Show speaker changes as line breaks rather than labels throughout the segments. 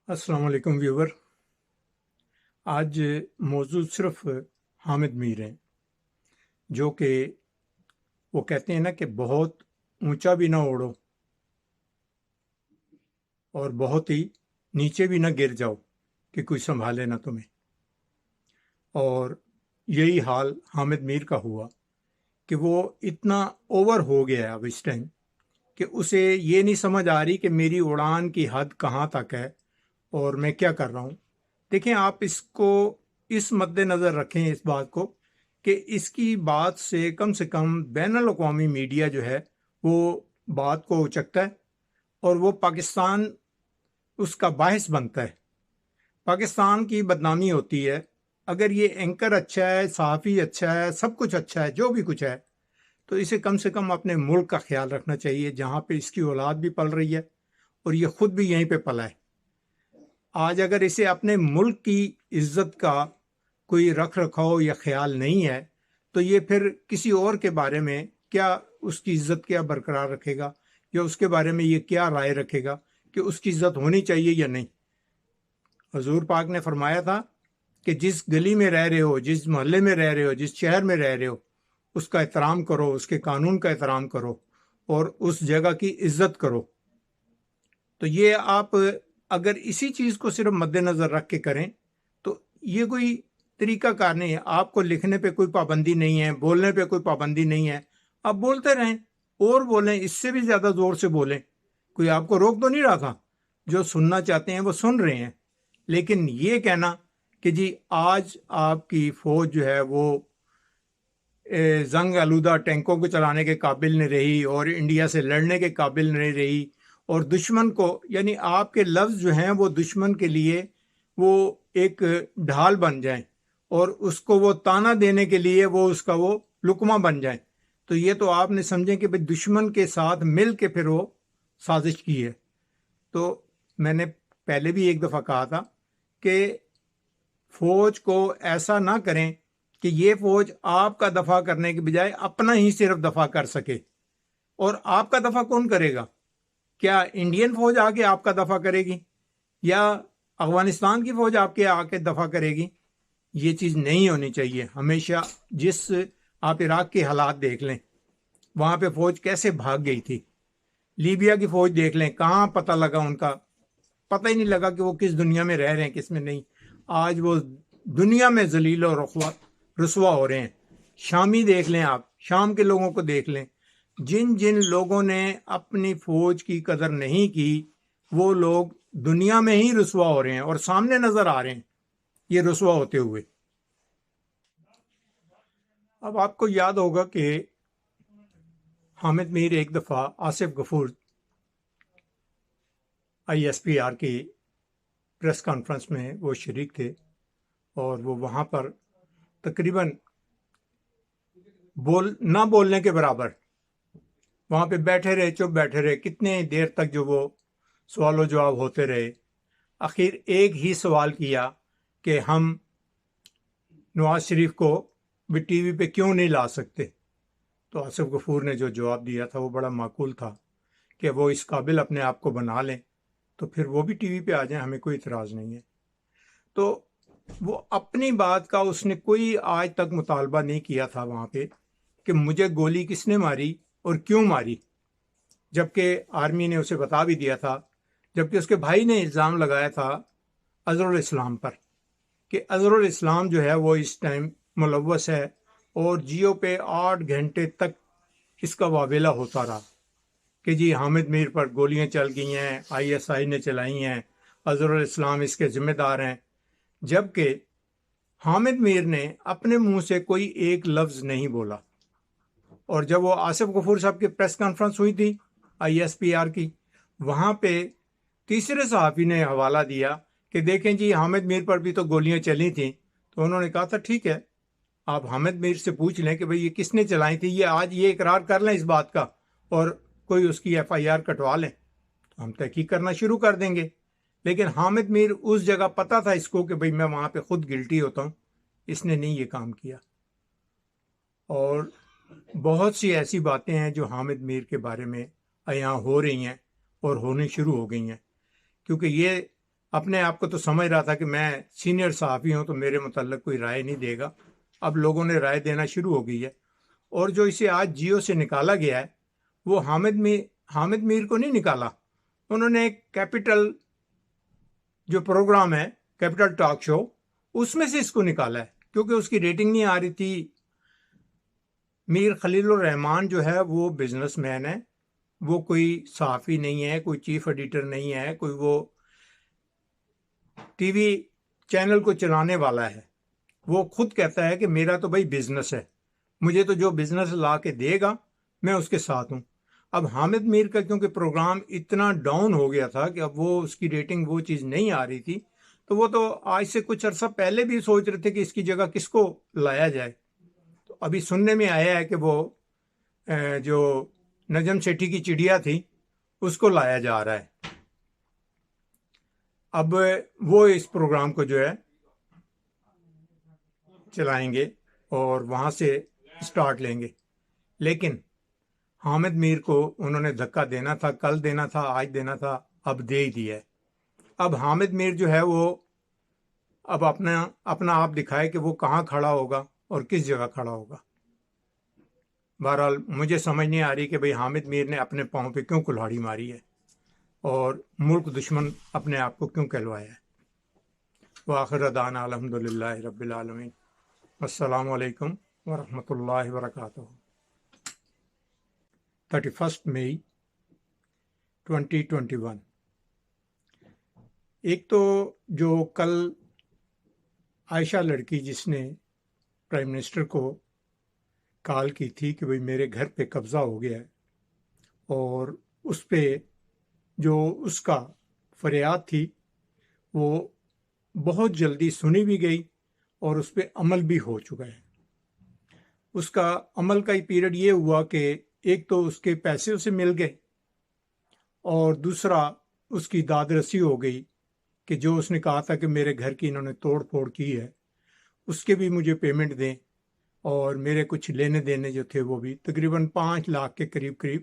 السلام علیکم ویور. آج موضوع صرف حامد میر ہیں، جو کہ وہ کہتے ہیں نا کہ بہت اونچا بھی نہ اڑو اور بہت ہی نیچے بھی نہ گر جاؤ کہ کوئی سنبھالے نہ تمہیں. اور یہی حال حامد میر کا ہوا کہ وہ اتنا اوور ہو گیا اب اس ٹائم کہ اسے یہ نہیں سمجھ آ رہی کہ میری اڑان کی حد کہاں تک ہے اور میں کیا کر رہا ہوں. دیکھیں، آپ اس کو اس مد نظر رکھیں اس بات کو کہ اس کی بات سے کم بین الاقوامی میڈیا جو ہے وہ بات کو اچکتا ہے اور وہ پاکستان اس کا باعث بنتا ہے. پاکستان کی بدنامی ہوتی ہے. اگر یہ اینکر اچھا ہے، صحافی اچھا ہے، سب کچھ اچھا ہے، جو بھی کچھ ہے، تو اسے کم سے کم اپنے ملک کا خیال رکھنا چاہیے جہاں پہ اس کی اولاد بھی پل رہی ہے اور یہ خود بھی یہیں پہ پلا ہے. آج اگر اسے اپنے ملک کی عزت کا کوئی رکھ رکھاؤ یا خیال نہیں ہے تو یہ پھر کسی اور کے بارے میں کیا اس کی عزت کیا برقرار رکھے گا، یا اس کے بارے میں یہ کیا رائے رکھے گا کہ اس کی عزت ہونی چاہیے یا نہیں. حضور پاک نے فرمایا تھا کہ جس گلی میں رہ رہے ہو، جس محلے میں رہ رہے ہو، جس شہر میں رہ رہے ہو، اس کا احترام کرو، اس کے قانون کا احترام کرو اور اس جگہ کی عزت کرو. تو یہ آپ اگر اسی چیز کو صرف مد نظر رکھ کے کریں تو یہ کوئی طریقہ کار نہیں ہے. آپ کو لکھنے پہ کوئی پابندی نہیں ہے، بولنے پہ کوئی پابندی نہیں ہے. آپ بولتے رہیں اور بولیں، اس سے بھی زیادہ زور سے بولیں. کوئی آپ کو روک تو نہیں رہا تھا. جو سننا چاہتے ہیں وہ سن رہے ہیں. لیکن یہ کہنا کہ جی آج آپ کی فوج جو ہے وہ زنگ آلودہ ٹینکوں کو چلانے کے قابل نہیں رہی اور انڈیا سے لڑنے کے قابل نہیں رہی، اور دشمن کو، یعنی آپ کے لفظ جو ہیں وہ دشمن کے لیے وہ ایک ڈھال بن جائیں اور اس کو وہ تانا دینے کے لیے وہ اس کا وہ لقمہ بن جائیں، تو یہ تو آپ نے سمجھیں کہ دشمن کے ساتھ مل کے پھر وہ سازش کی ہے. تو میں نے پہلے بھی ایک دفعہ کہا تھا کہ فوج کو ایسا نہ کریں کہ یہ فوج آپ کا دفاع کرنے کے بجائے اپنا ہی صرف دفاع کر سکے. اور آپ کا دفاع کون کرے گا؟ کیا انڈین فوج آ کے آپ کا دفاع کرے گی یا افغانستان کی فوج آپ کے آ کے دفاع کرے گی؟ یہ چیز نہیں ہونی چاہیے. ہمیشہ جس آپ عراق کے حالات دیکھ لیں، وہاں پہ فوج کیسے بھاگ گئی تھی. لیبیا کی فوج دیکھ لیں، کہاں پتہ لگا ان کا، پتہ ہی نہیں لگا کہ وہ کس دنیا میں رہ رہے ہیں کس میں نہیں. آج وہ دنیا میں ذلیل اور رسوا ہو رہے ہیں. شامی دیکھ لیں، آپ شام کے لوگوں کو دیکھ لیں. جن جن لوگوں نے اپنی فوج کی قدر نہیں کی وہ لوگ دنیا میں ہی رسوا ہو رہے ہیں اور سامنے نظر آ رہے ہیں یہ رسوا ہوتے ہوئے. اب آپ کو یاد ہوگا کہ حامد میر ایک دفعہ آصف غفور ISPR کی پریس کانفرنس میں وہ شریک تھے اور وہ وہاں پر تقریباً نہ بولنے کے برابر وہاں پہ بیٹھے رہے، چپ بیٹھے رہے. کتنے دیر تک جو وہ سوال و جواب ہوتے رہے. آخر ایک ہی سوال کیا کہ ہم نواز شریف کو بھی ٹی وی پہ کیوں نہیں لا سکتے. تو آصف غفور نے جو جواب دیا تھا وہ بڑا معقول تھا کہ وہ اس قابل اپنے آپ کو بنا لیں تو پھر وہ بھی ٹی وی پہ آ جائیں، ہمیں کوئی اعتراض نہیں ہے. تو وہ اپنی بات کا اس نے کوئی آج تک مطالبہ نہیں کیا تھا وہاں پہ کہ مجھے گولی کس نے ماری اور کیوں ماری، جبکہ آرمی نے اسے بتا بھی دیا تھا. جبکہ اس کے بھائی نے الزام لگایا تھا اظہر الاسلام پر کہ اظہر الاسلام جو ہے وہ اس ٹائم ملوث ہے اور جیو پہ 8 گھنٹے تک اس کا واویلا ہوتا رہا کہ جی حامد میر پر گولیاں چل گئی ہیں، ISI نے چلائی ہیں، اظہر الاسلام اس کے ذمہ دار ہیں. جبکہ حامد میر نے اپنے منہ سے کوئی ایک لفظ نہیں بولا. اور جب وہ آصف غفور صاحب کی پریس کانفرنس ہوئی تھی ISPR کی، وہاں پہ تیسرے صحافی نے حوالہ دیا کہ دیکھیں جی حامد میر پر بھی تو گولیاں چلی تھیں. تو انہوں نے کہا تھا ٹھیک ہے، آپ حامد میر سے پوچھ لیں کہ بھئی یہ کس نے چلائی تھی، یہ آج یہ اقرار کر لیں اس بات کا اور کوئی اس کی FIR کٹوا لیں تو ہم تحقیق کرنا شروع کر دیں گے. لیکن حامد میر اس جگہ پتہ تھا اس کو کہ بھئی میں وہاں پہ خود گلٹی ہوتا ہوں، اس نے نہیں یہ کام کیا. اور بہت سی ایسی باتیں ہیں جو حامد میر کے بارے میں عیاں ہو رہی ہیں اور ہونی شروع ہو گئی ہیں، کیونکہ یہ اپنے آپ کو تو سمجھ رہا تھا کہ میں سینئر صحافی ہوں تو میرے متعلق کوئی رائے نہیں دے گا. اب لوگوں نے رائے دینا شروع ہو گئی ہے. اور جو اسے آج جیو سے نکالا گیا ہے وہ حامد میر کو نہیں نکالا. انہوں نے ایک کیپٹل جو پروگرام ہے کیپٹل ٹاک شو اس میں سے اس کو نکالا ہے کیونکہ اس کی ریٹنگ نہیں آ رہی تھی. میر خلیل الرحمان جو ہے وہ بزنس مین ہے، وہ کوئی صحافی نہیں ہے، کوئی چیف ایڈیٹر نہیں ہے، کوئی وہ ٹی وی چینل کو چلانے والا ہے. وہ خود کہتا ہے کہ میرا تو بھائی بزنس ہے، مجھے تو جو بزنس لا کے دے گا میں اس کے ساتھ ہوں. اب حامد میر کا کیونکہ پروگرام اتنا ڈاؤن ہو گیا تھا کہ اب وہ اس کی ریٹنگ وہ چیز نہیں آ رہی تھی، تو وہ تو آج سے کچھ عرصہ پہلے بھی سوچ رہے تھے کہ اس کی جگہ کس کو لایا جائے. تو ابھی سننے میں آیا ہے کہ وہ جو نجم سیٹھی کی چڑیا تھی اس کو لایا جا رہا ہے. اب وہ اس پروگرام کو جو ہے چلائیں گے اور وہاں سے سٹارٹ لیں گے. لیکن حامد میر کو انہوں نے دھکا دینا تھا، کل دینا تھا، آج دینا تھا، اب دے ہی دیا ہے. اب حامد میر جو ہے وہ اب اپنا آپ دکھائے کہ وہ کہاں کھڑا ہوگا اور کس جگہ کھڑا ہوگا. بہرحال مجھے سمجھ نہیں آ رہی کہ بھئی حامد میر نے اپنے پاؤں پہ کیوں کلہاڑی ماری ہے اور ملک دشمن اپنے آپ کو کیوں کہلوایا ہے. وآخر دعوانا الحمدللہ رب العالمین. السلام علیکم ورحمۃ اللہ وبرکاتہ. 31 مئی 2021. ایک تو جو کل عائشہ لڑکی جس نے پرائم منسٹر کو کال کی تھی کہ بھئی میرے گھر پہ قبضہ ہو گیا ہے، اور اس پہ جو اس کا فریاد تھی وہ بہت جلدی سنی بھی گئی اور اس پہ عمل بھی ہو چکا ہے. اس کا عمل کا پیریڈ یہ ہوا کہ ایک تو اس کے پیسے اسے مل گئے اور دوسرا اس کی داد رسی ہو گئی کہ جو اس نے کہا تھا کہ میرے گھر کی انہوں نے توڑ پھوڑ کی ہے اس کے بھی مجھے پیمنٹ دیں، اور میرے کچھ لینے دینے جو تھے وہ بھی تقریباً 5 لاکھ کے قریب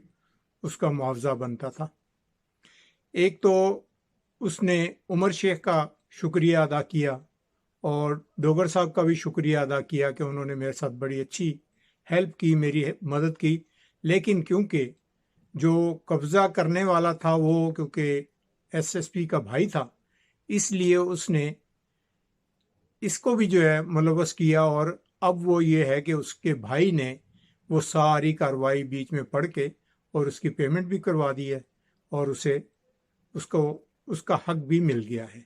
اس کا معاوضہ بنتا تھا. ایک تو اس نے عمر شیخ کا شکریہ ادا کیا اور ڈوگر صاحب کا بھی شکریہ ادا کیا کہ انہوں نے میرے ساتھ بڑی اچھی ہیلپ کی، میری مدد کی. لیکن کیونکہ جو قبضہ کرنے والا تھا وہ کیونکہ ایس پی کا بھائی تھا، اس لیے اس نے اس کو بھی جو ہے ملوث کیا، اور اب وہ یہ ہے کہ اس کے بھائی نے وہ ساری کارروائی بیچ میں پڑھ کے اور اس کی پیمنٹ بھی کروا دی ہے اور اس کا حق بھی مل گیا ہے.